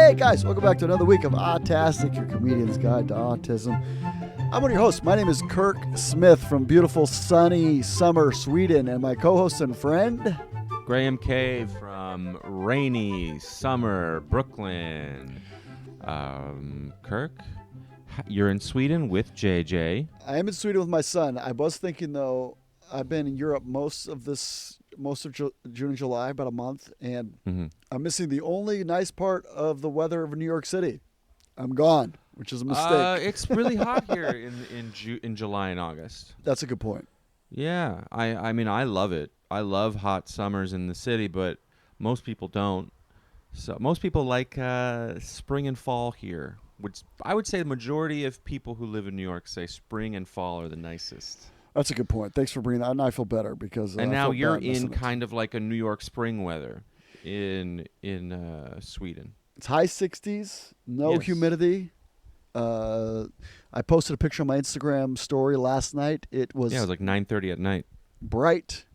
Hey guys, welcome back to another week of Autastic, your comedian's guide to autism. I'm one of your hosts. My name is Kirk Smith from beautiful, sunny, summer Sweden, and my co-host and friend, Graham K. from rainy, summer Brooklyn. Kirk, you're in Sweden with JJ. I am in Sweden with my son. I was thinking though, I've been in Europe most of June and July, about a month, and I'm missing the only nice part of the weather of New York City. I'm gone, which is a mistake. It's really hot here in July and August. That's a good point. Yeah, I mean, I love it. I love hot summers in the city, but most people don't. So most people like spring and fall here, which I would say the majority of people who live in New York say spring and fall are the nicest. That's a good point. Thanks for bringing that. And I feel better because and I now felt you're bad in missing it. kind of like a New York spring weather in Sweden. It's high 60s, no Yes. humidity. I posted a picture on my Instagram story last night. It was, Yeah, it was like 9:30 at night. bright.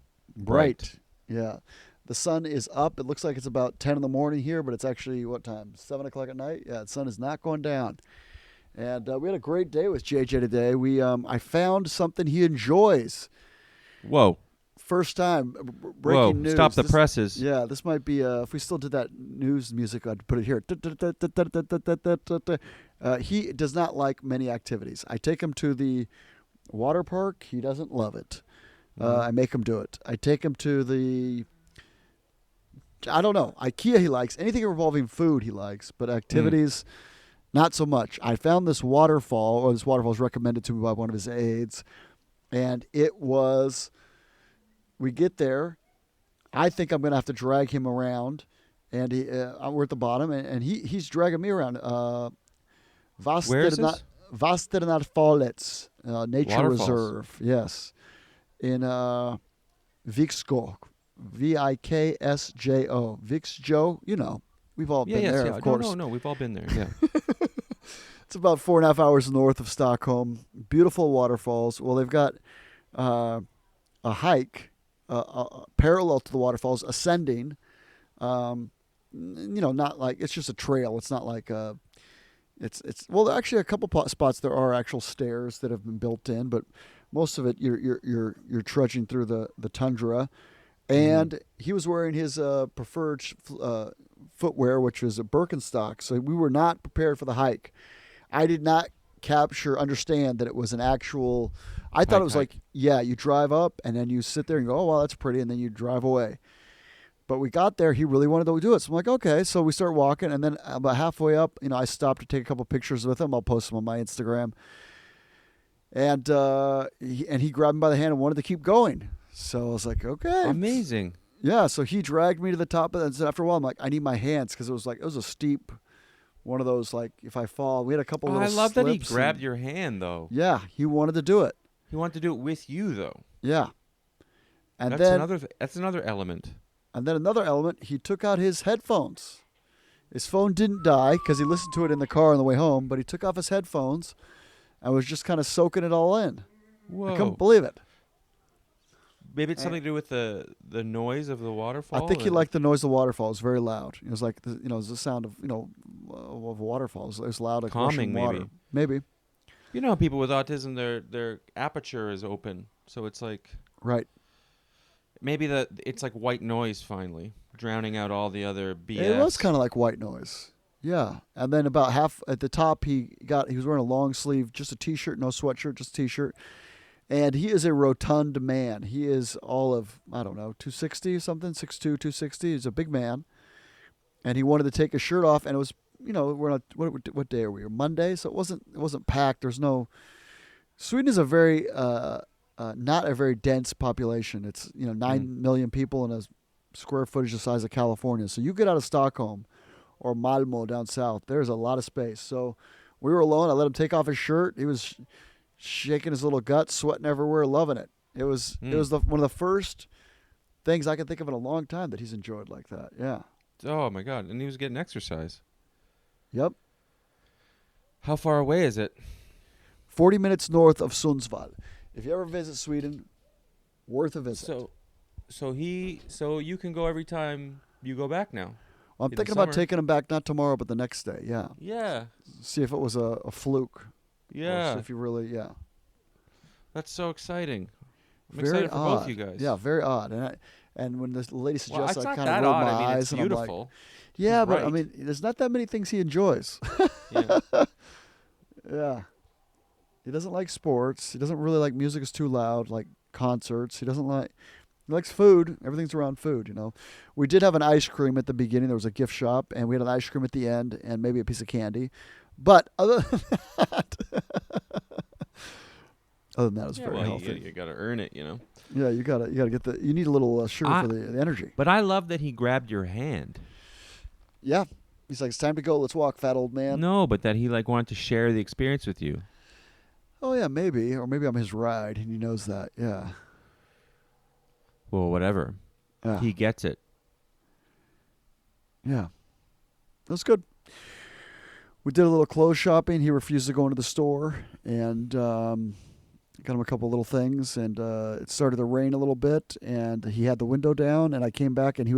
Yeah. The sun is up. It looks like it's about 10 in the morning here, but it's actually, what time? 7 o'clock at night? Yeah, the sun is not going down. And we had a great day with JJ today. I found something he enjoys. Whoa. First time. Breaking news. Stop the presses. Yeah, this might be, if we still did that news music, I'd put it here. He does not like many activities. I take him to the water park. He doesn't love it. I make him do it. I take him to I don't know. IKEA he likes. Anything involving food he likes, but activities, not so much. I found this waterfall was recommended to me by one of his aides, and we get there. I think I'm going to have to drag him around, and we're at the bottom, and he's dragging me around. Where is this? Vasternaarfallet, Nature Waterfalls. Reserve. Yes. In Viksjo. Viksjo. Viksjo, we've all been there, of course. No, we've all been there, yeah. It's about 4.5 hours north of Stockholm. Beautiful waterfalls. Well, they've got a hike parallel to the waterfalls, ascending. Not like it's just a trail. It's not like well, actually a couple spots there are actual stairs that have been built in, but most of it you're trudging through the tundra. And he was wearing his preferred footwear, which was a Birkenstock. So we were not prepared for the hike. I did not understand that it was an actual. I thought it was like, you drive up and then you sit there and go, oh, wow, that's pretty. And then you drive away. But we got there. He really wanted to do it. So I'm like, okay. So we start walking. And then about halfway up, I stopped to take a couple pictures with him. I'll post them on my Instagram. And he grabbed me by the hand and wanted to keep going. So I was like, okay. Amazing. Yeah, so he dragged me to the top of it. And so after a while, I'm like, I need my hands because it was a steep, one of those, like, if I fall. We had a couple little I love that he slips grabbed your hand, though. Yeah, he wanted to do it. He wanted to do it with you, though. Yeah. And that's another element. And then another element, he took out his headphones. His phone didn't die because he listened to it in the car on the way home, but he took off his headphones and was just kind of soaking it all in. Whoa. I couldn't believe it. Maybe it's something to do with the noise of the waterfall? I think he liked the noise of the waterfall. It was very loud. It was like, it was the sound of, of waterfalls. It was loud, like calming, rushing water. Maybe. You know, people with autism, their aperture is open. So it's like... Right. Maybe it's like white noise finally, drowning out all the other BS. It was kind of like white noise. Yeah. And then about half at the top, he was wearing a long sleeve, just a T-shirt, no sweatshirt, just a T-shirt. And he is a rotund man. He is all of, I don't know, 260 something, 6'2", 260. He's a big man. And he wanted to take his shirt off, and it was, we're on what day are we? Monday, so it wasn't packed. There's no. Sweden is a very not a very dense population. It's 9 million people and a square footage the size of California. So you get out of Stockholm or Malmö down south, there's a lot of space. So we were alone. I let him take off his shirt. He was shaking his little guts, sweating everywhere, loving it. It was one of the first things I can think of in a long time that he's enjoyed like that. Yeah. Oh my God! And he was getting exercise. Yep. How far away is it? 40 minutes north of Sundsvall. If you ever visit Sweden, worth a visit. So you can go every time you go back now. Well, I'm In the thinking about summer. taking him back not tomorrow, but the next day. Yeah. Yeah. See if it was a fluke. Or Yeah. see if you really, yeah. That's so exciting. I'm Very excited for odd. both you guys. Yeah, very odd. And when the lady Well, suggests, it's I not kind of that rolled odd. my I mean, it's eyes and I'm like, beautiful. yeah, He's but I right. mean, there's not that many things he enjoys. Yeah. Yeah. He doesn't like sports. He doesn't really like music is too loud, like concerts. He likes food. Everything's around food, you know. We did have an ice cream at the beginning. There was a gift shop, and we had an ice cream at the end, and maybe a piece of candy. But other than that, it was Yeah, very well, healthy. you got to earn it, Yeah, you gotta get you need a little sugar I- for the energy. But I love that he grabbed your hand. Yeah, he's like, it's time to go. Let's walk, fat old man. No, but that he wanted to share the experience with you. Oh yeah, maybe, or maybe I'm his ride, and he knows that. Yeah, Well, whatever. yeah, He gets it. yeah. That's good. We did a little clothes shopping. He refused to go into the store, and got him a couple little things. And it started to rain a little bit, and he had the window down. And I came back, and he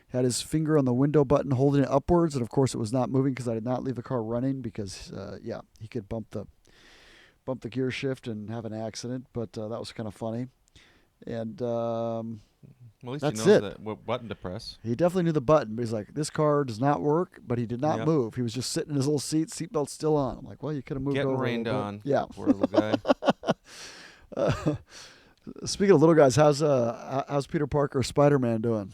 had his finger on the window button, holding it upwards. And of course, it was not moving because I did not leave the car running because he could bump the gear shift and have an accident. But that was kind of funny. And Well, at least That's he knows it. that what button to press. he definitely knew the button, but he's like, this car does not work, but he did not Yep. move. He was just sitting in his little seatbelt still on. I'm like, well, you could have moved Getting over rained a little on. bit. Yeah. Poor little guy. Speaking of little guys, how's Peter Parker Spider-Man doing?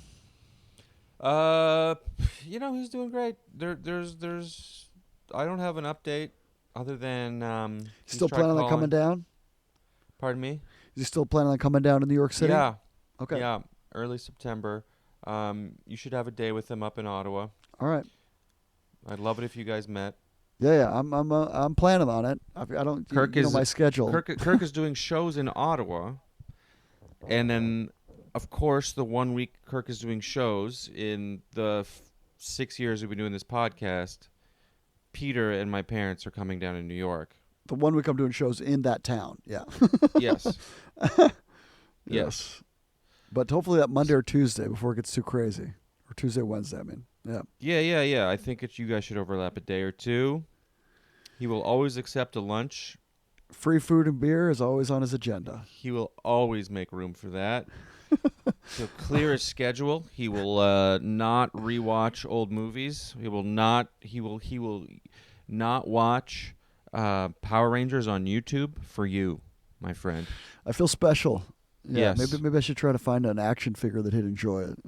He's doing great. There's I don't have an update other than he's Still tried planning on calling. coming down? Pardon me? Is he still planning on coming down to New York City? Yeah. Okay. Yeah, early September. You should have a day with him up in Ottawa. All right. I'd love it if you guys met. Yeah. I'm planning on it. I don't. Kirk you know is my schedule. Kirk is doing shows in Ottawa, and then of course the 1 week Kirk is doing shows in the 6 years we've been doing this podcast. Peter and my parents are coming down to New York. The 1 week I'm doing shows in that town. Yeah. Yes. Yes. But hopefully that Monday or Tuesday before it gets too crazy, or Tuesday, Wednesday. I mean, yeah. Yeah. I think you guys should overlap a day or two. He will always accept a lunch. Free food and beer is always on his agenda. He will always make room for that. He'll clear his schedule. He will not rewatch old movies. He will not watch Power Rangers on YouTube for you, my friend. I feel special. Yeah, Yes. maybe I should try to find an action figure that he'd enjoy it.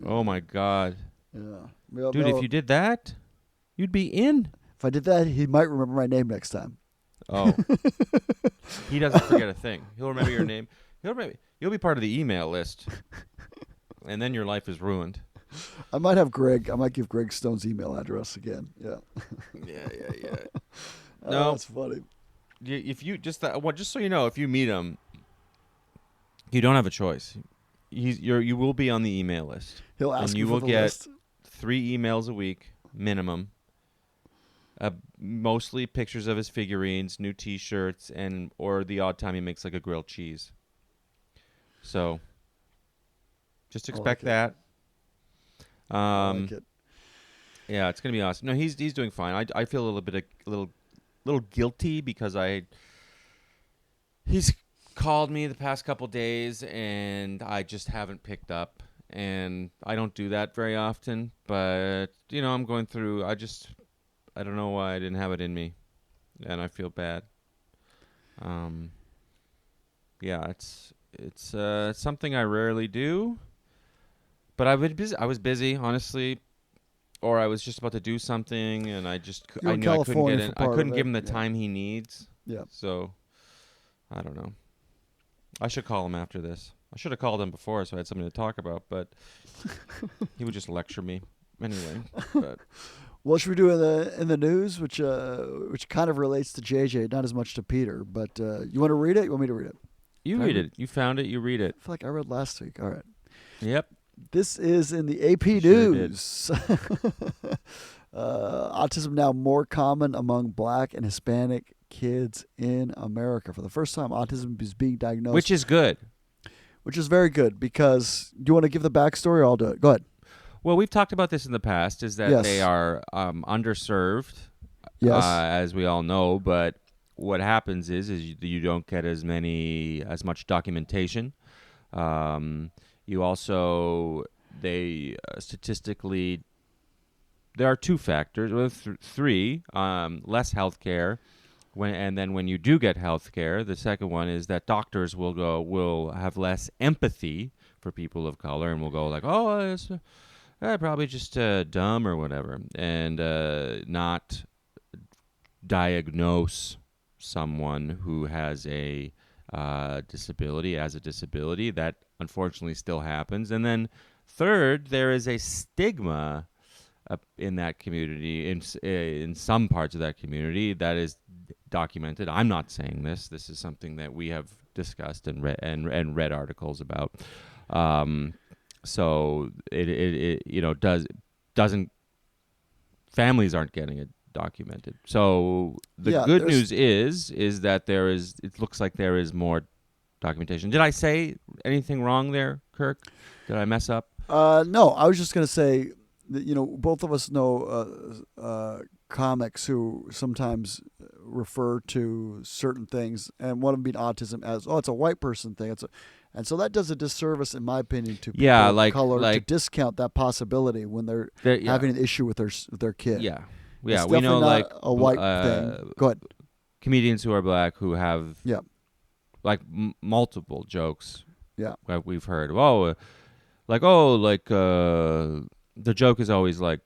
Oh my God, Yeah, dude! If you did that, you'd be in. if I did that, he might remember my name next time. Oh, he doesn't forget a thing. He'll remember your name. You'll be part of the email list, and then your life is ruined. I might have Greg. I might give Greg Stone's email address again. Yeah. Yeah. Oh, No. that's funny. If you just so you know, if you meet him, you don't have a choice. You will be on the email list, He'll ask and me you for will the get list. 3 emails a week minimum. Mostly pictures of his figurines, new T-shirts, or the odd time he makes like a grilled cheese. So, just expect that. I like it. Yeah, it's gonna be awesome. No, he's doing fine. I feel a little guilty because he's called me the past couple days and I just haven't picked up, and I don't do that very often. But I'm going through. I don't know why I didn't have it in me, and I feel bad. Yeah, it's something I rarely do, but I was busy, honestly, or I was just about to do something, and I You're in knew I couldn't California get for in. I part couldn't of give it, him the yeah. time he needs. Yeah. So, I don't know. I should call him after this. I should have called him before so I had something to talk about, but he would just lecture me anyway. But What should we do in the news, which kind of relates to JJ, not as much to Peter, but you want to read it? You want me to read it? you Can I read read- it. You found it. You read it. I feel like I read last week. All right. Yep. This is in the AP Sure did. News. Autism now more common among Black and Hispanic kids in America. For the first time, autism is being diagnosed, Which is good. which is very good because. Do you want to give the backstory? Or I'll do it. Go ahead. Well, we've talked about this in the past, is that Yes. they are underserved, Yes. as we all know, but what happens is you don't get as much documentation. You also, they statistically, there are two factors, well, three, less health care. And then when you do get health care, the second one is that doctors will have less empathy for people of color and will go like, oh, it's probably just dumb or whatever, and not diagnose someone who has a disability as a disability. That unfortunately still happens. And then third, there is a stigma in that community, in some parts of that community, that is documented. I'm not saying this. This is something that we have discussed and read articles about. So it doesn't families aren't getting it documented. So the good news is that it looks like there is more documentation. Did I say anything wrong there, Kirk? Did I mess up? No, I was just going to say that, both of us know comics who sometimes refer to certain things, and one of them being autism as, it's a white person thing. And so that does a disservice, in my opinion, to people of color to discount that possibility when they're having an issue with their kid. Yeah, it's we know not a white thing. Go ahead. Comedians who are black who have like multiple jokes. Yeah, like we've heard. The joke is always like,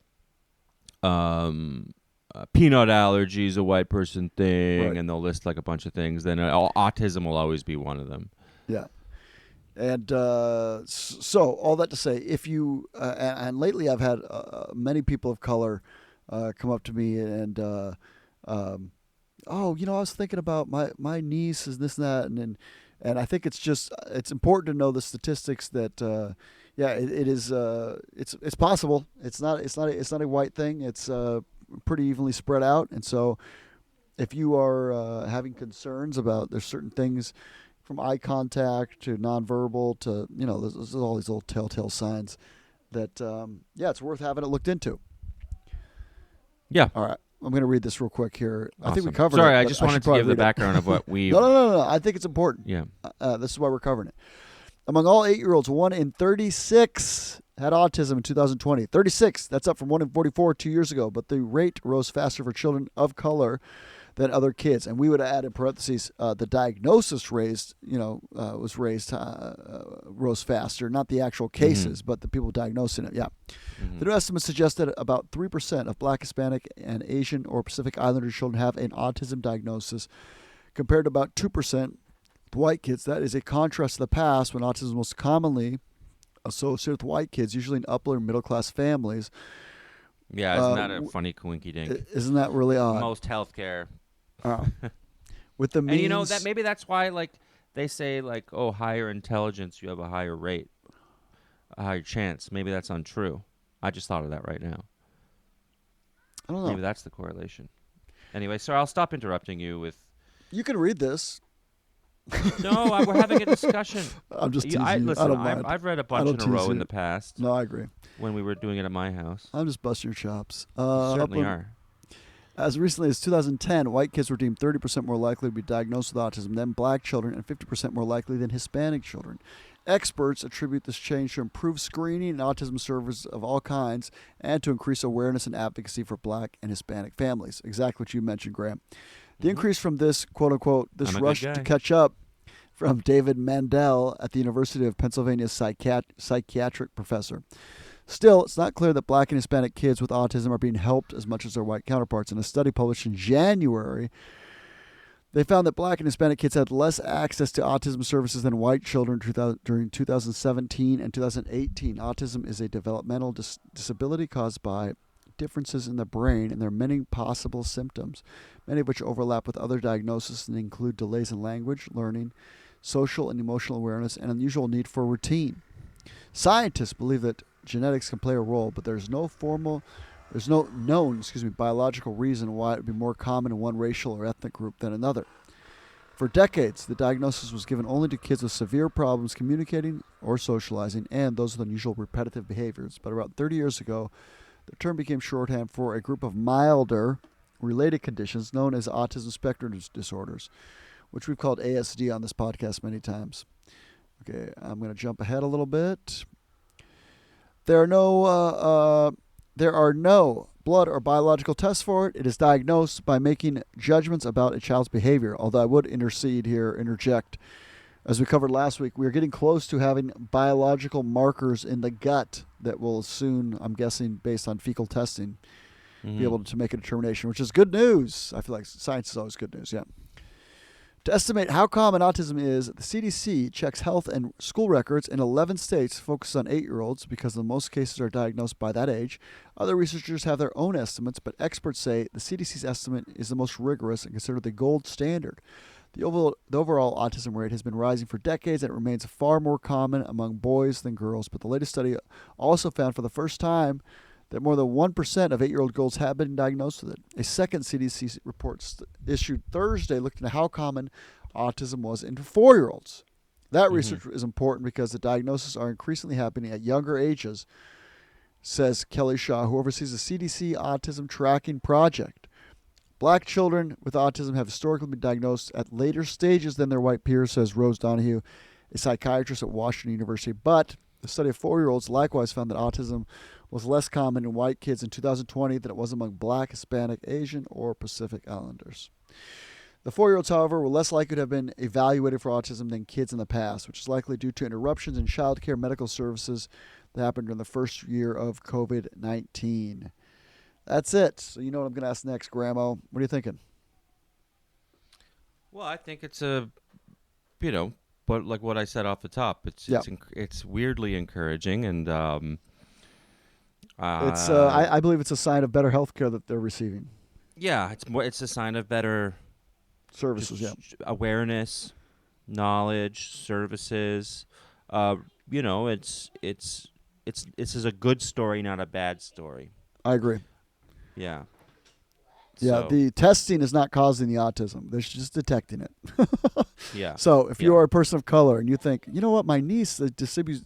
peanut allergy is a white person thing, right. And they'll list like a bunch of things. Then autism will always be one of them. Yeah. And so all that to say, if you and lately I've had many people of color come up to me and I was thinking about my niece is this and that, and I think it's important to know the statistics that it is it's possible. It's not a white thing. It's pretty evenly spread out, and so if you are having concerns about there's certain things, from eye contact to nonverbal to, there's all these little telltale signs that, it's worth having it looked into. Yeah. All right. I'm going to read this real quick here. Awesome. I think we covered it. Sorry, I just wanted to give the background of what we... No. I think it's important. Yeah. This is why we're covering it. Among all 8-year-olds, 1 in 36 had autism in 2020. 36. That's up from 1 in 44 2 years ago. But the rate rose faster for children of color than other kids, and we would add in parentheses the diagnosis rose faster, not the actual cases, but the people diagnosing it. Yeah, the new estimate suggests that about 3% of Black, Hispanic, and Asian or Pacific Islander children have an autism diagnosis, compared to about 2% with white kids. That is a contrast to the past, when autism was most commonly associated with white kids, usually in upper and middle class families. Yeah, isn't that a funny coinky-dink? Isn't that really odd? Most healthcare. With the means, and that maybe that's why they say higher intelligence, you have a higher rate, a higher chance. Maybe that's untrue. I just thought of that right now. I don't know. Maybe that's the correlation. Anyway, so I'll stop interrupting you with... You can read this. No, we're having a discussion. I'm just teasing you. Listen, I don't mind. I've read a bunch in a row in the past. No, I agree. When we were doing it at my house. I'm just busting your chops. You certainly are. As recently as 2010, white kids were deemed 30% more likely to be diagnosed with autism than black children and 50% more likely than Hispanic children. Experts attribute this change to improved screening and autism services of all kinds and to increase awareness and advocacy for black and Hispanic families. Exactly what you mentioned, Graham. The increase from this, quote-unquote, this rush to catch up, from David Mandel at the University of Pennsylvania's psychiatric professor. Still, it's not clear that black and Hispanic kids with autism are being helped as much as their white counterparts. In a study published in January, they found that black and Hispanic kids had less access to autism services than white children during 2017 and 2018. Autism is a developmental disability caused by differences in the brain, and there are many possible symptoms, many of which overlap with other diagnoses and include delays in language, learning, social and emotional awareness, and unusual need for routine. Scientists believe that genetics can play a role, but there's no known biological reason why it would be more common in one racial or ethnic group than another. For decades, the diagnosis was given only to kids with severe problems communicating or socializing and those with unusual repetitive behaviors. But around 30 years ago, the term became shorthand for a group of milder related conditions known as autism spectrum disorders, which we've called ASD on this podcast many times. Okay, I'm going to jump ahead a little bit. There are no blood or biological tests for it. It is diagnosed by making judgments about a child's behavior. Although I would interject. As we covered last week, we are getting close to having biological markers in the gut that will soon, I'm guessing, based on fecal testing, be able to make a determination, which is good news. I feel like science is always good news, yeah. To estimate how common autism is, the CDC checks health and school records in 11 states, focused on 8-year-olds because the most cases are diagnosed by that age. Other researchers have their own estimates, but experts say the CDC's estimate is the most rigorous and considered the gold standard. The overall autism rate has been rising for decades, and it remains far more common among boys than girls. But the latest study also found for the first time that more than 1% of 8-year-old girls have been diagnosed with it. A second CDC report issued Thursday looked into how common autism was in 4-year-olds. That research is important because the diagnoses are increasingly happening at younger ages, says Kelly Shaw, who oversees the CDC Autism Tracking Project. Black children with autism have historically been diagnosed at later stages than their white peers, says Rose Donahue, a psychiatrist at Washington University. But the study of 4-year-olds likewise found that autism was less common in white kids in 2020 than it was among Black, Hispanic, Asian, or Pacific Islanders. The 4-year-olds, however, were less likely to have been evaluated for autism than kids in the past, which is likely due to interruptions in child care medical services that happened during the first year of COVID-19. That's it. So you know what I'm going to ask next, Grandma. What are you thinking? Well, I think it's but like what I said off the top, it's weirdly encouraging, and I believe it's a sign of better health care that they're receiving. Yeah, it's a sign of better services, awareness, knowledge, services. It's is a good story, not a bad story. I agree. Yeah. Yeah, So, the testing is not causing the autism. They're just detecting it. yeah. So if you are a person of color and you think, you know what, my niece exhibits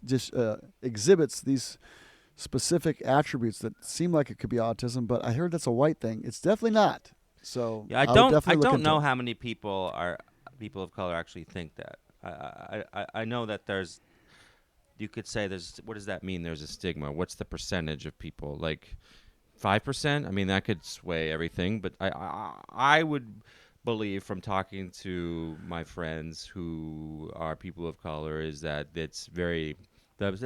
these specific attributes that seem like it could be autism, but I heard that's a white thing. It's definitely not. So yeah, I don't know how many people of color actually think that. I know that you could say what does that mean? There's a stigma. What's the percentage of people? Like 5%? I mean, that could sway everything, but I would believe from talking to my friends who are people of color is that that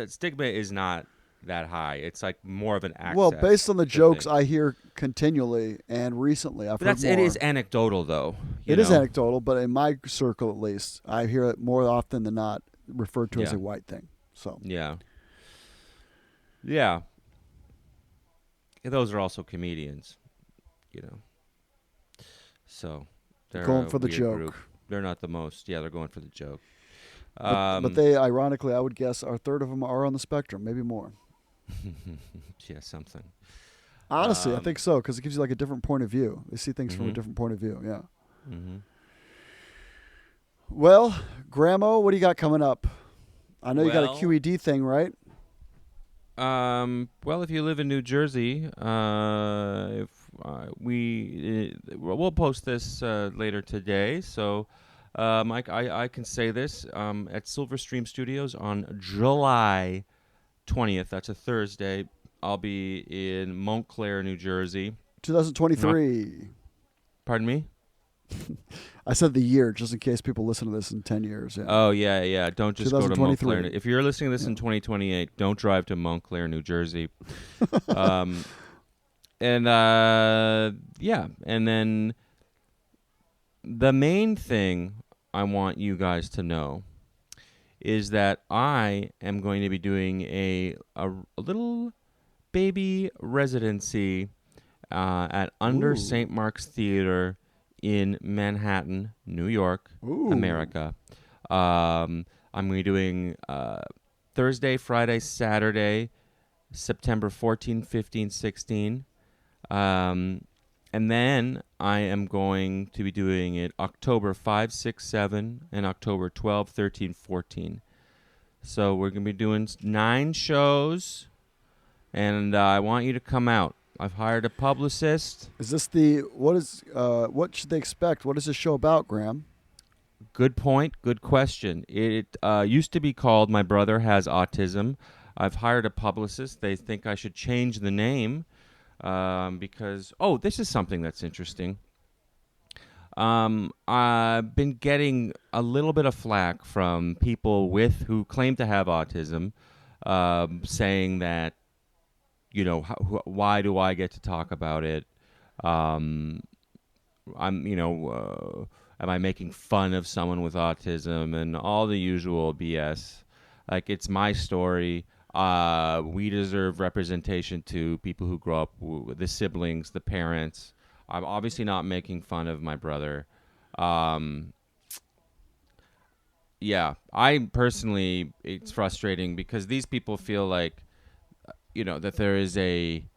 stigma is not that high. It's like more of an access. Well, based on the jokes I hear continually and recently, I've heard more. It is anecdotal, though. It is anecdotal, but in my circle at least, I hear it more often than not referred to as a white thing. So yeah. Those are also comedians, So they're going for the joke. Group. They're not the most. Yeah, they're going for the joke. But they, ironically, I would guess, a third of them are on the spectrum, maybe more. Yeah, something. Honestly, I think so, because it gives you like a different point of view. They see things from a different point of view. Yeah. Mm-hmm. Well, Grandma, what do you got coming up? I know you got a QED thing, right? Well, if you live in New Jersey, we'll post this later today. So, Mike, I can say this at Silverstream Studios on July 20th. That's a Thursday. I'll be in Montclair, New Jersey. 2023. Pardon me? I said the year, just in case people listen to this in 10 years. Yeah. Oh, yeah. Don't just go to Montclair. If you're listening to this in 2028, don't drive to Montclair, New Jersey. And then the main thing I want you guys to know is that I am going to be doing a little baby residency at Under St. Mark's Theater in Manhattan, New York, America. I'm going to be doing Thursday, Friday, Saturday, September 14, 15, 16. And then I am going to be doing it October 5, 6, 7, and October 12, 13, 14. So we're going to be doing 9 shows, and I want you to come out. I've hired a publicist. Is this what should they expect? What is this show about, Graham? Good point. Good question. It used to be called My Brother Has Autism. I've hired a publicist. They think I should change the name because, this is something that's interesting. I've been getting a little bit of flack from people who claim to have autism, saying that, why do I get to talk about it? Am I making fun of someone with autism and all the usual BS? Like, it's my story. We deserve representation to people who grow up, the siblings, the parents. I'm obviously not making fun of my brother. I personally, it's frustrating because these people feel like, that there is and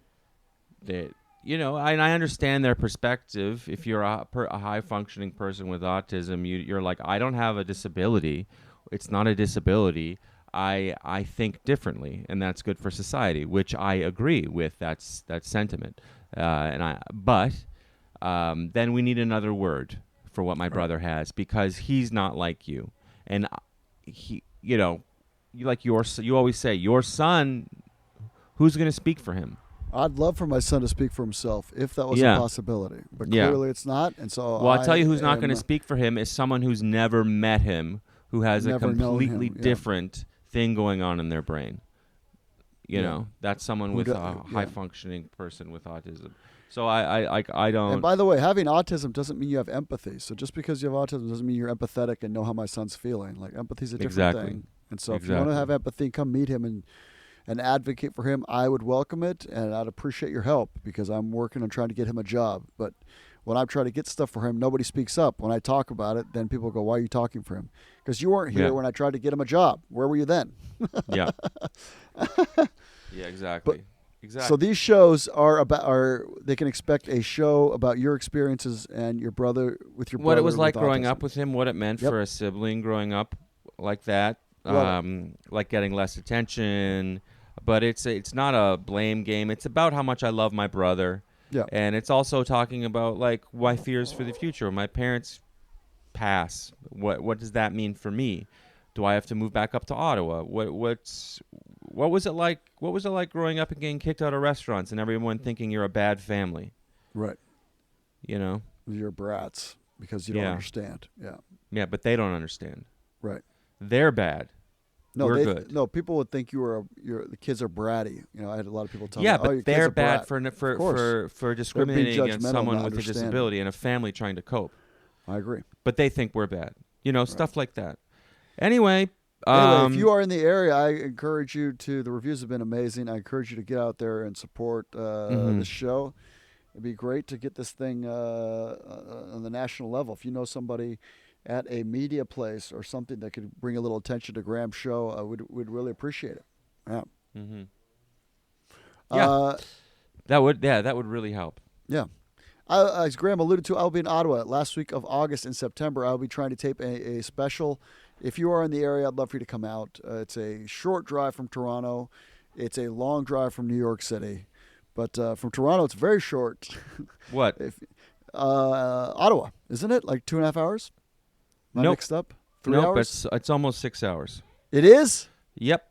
I understand their perspective. If you're a high-functioning person with autism, you're like, I don't have a disability. It's not a disability. I think differently, and that's good for society, which I agree with. That sentiment. But then we need another word for what my brother has, because he's not like you, and he, you always say, your son. Who's going to speak for him? I'd love for my son to speak for himself if that was a possibility, but clearly it's not. And so, well, I'll tell you who's not going to speak for him is someone who's never met him, who has a completely different thing going on in their brain. That's someone with a high-functioning person with autism. So I don't. And by the way, having autism doesn't mean you have empathy. So just because you have autism doesn't mean you're empathetic and know how my son's feeling. Like, empathy's a different thing. And so if you want to have empathy, come meet him and advocate for him. I would welcome it, and I'd appreciate your help, because I'm working on trying to get him a job. But when I try to get stuff for him, nobody speaks up. When I talk about it, then people go, why are you talking for him? Because you weren't here when I tried to get him a job. Where were you then? Yeah, exactly. Exactly. So these shows they can expect a show about your experiences and your brother with your brother. What it was like growing autism. Up with him, what it meant for a sibling growing up like that, like getting less attention. But it's not a blame game. It's about how much I love my brother. Yeah. And it's also talking about, like, my fears for the future. When my parents pass, what does that mean for me? Do I have to move back up to Ottawa? What was it like? What was it like growing up and getting kicked out of restaurants and everyone thinking you're a bad family? Right. You're brats because you don't understand. Yeah. Yeah, but they don't understand. Right. They're bad. No, we're good. No, people would think the kids are bratty. I had a lot of people tell me. Yeah, but they're bad for discriminating against someone with a disability and a family trying to cope. I agree. But they think we're bad. Stuff like that. Anyway, if you are in the area, I encourage you to. The reviews have been amazing. I encourage you to get out there and support this show. It'd be great to get this thing on the national level. If you know somebody at a media place or something that could bring a little attention to Graham's show, we'd really appreciate it. Yeah. Mm-hmm. That would really help. Yeah. As Graham alluded to, I'll be in Ottawa last week of August and September. I'll be trying to tape a special. If you are in the area, I'd love for you to come out. It's a short drive from Toronto. It's a long drive from New York City. But from Toronto, it's very short. What? Ottawa, isn't it? Like 2.5 hours? Am I mixed up? 3 hours? It's almost 6 hours. It is? Yep.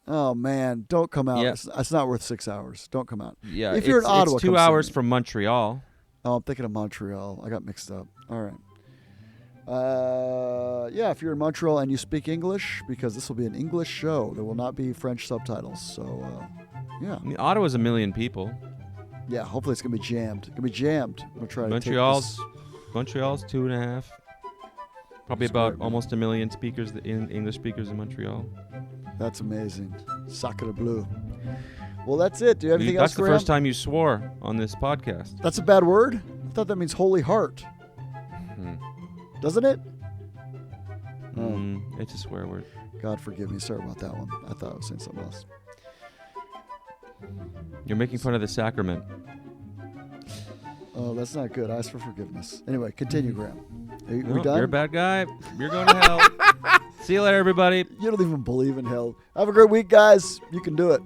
Oh, man. Don't come out. Yep. It's not worth 6 hours. Don't come out. Yeah. If you're in Ottawa, it's 2 hours from Montreal. Oh, I'm thinking of Montreal. I got mixed up. All right. If you're in Montreal and you speak English, because this will be an English show, there will not be French subtitles. So, yeah. I mean, Ottawa's 1 million people. Yeah, hopefully it's going to be jammed. I'm going to try to Montreal's 2.5. Probably about great, almost 1 million speakers, English speakers in Montreal. That's amazing. Sacre bleu. Well, that's it. Do you have anything else, That's the first time you swore on this podcast. That's a bad word? I thought that means holy heart. Doesn't it? It's a swear word. God forgive me. Sorry about that one. I thought I was saying something else. You're making fun of the sacrament. Oh, that's not good. Ask for forgiveness. Anyway, continue, Graham. Are we No, done? You're a bad guy. You're going to hell. See you later, everybody. You don't even believe in hell. Have a great week, guys. You can do it.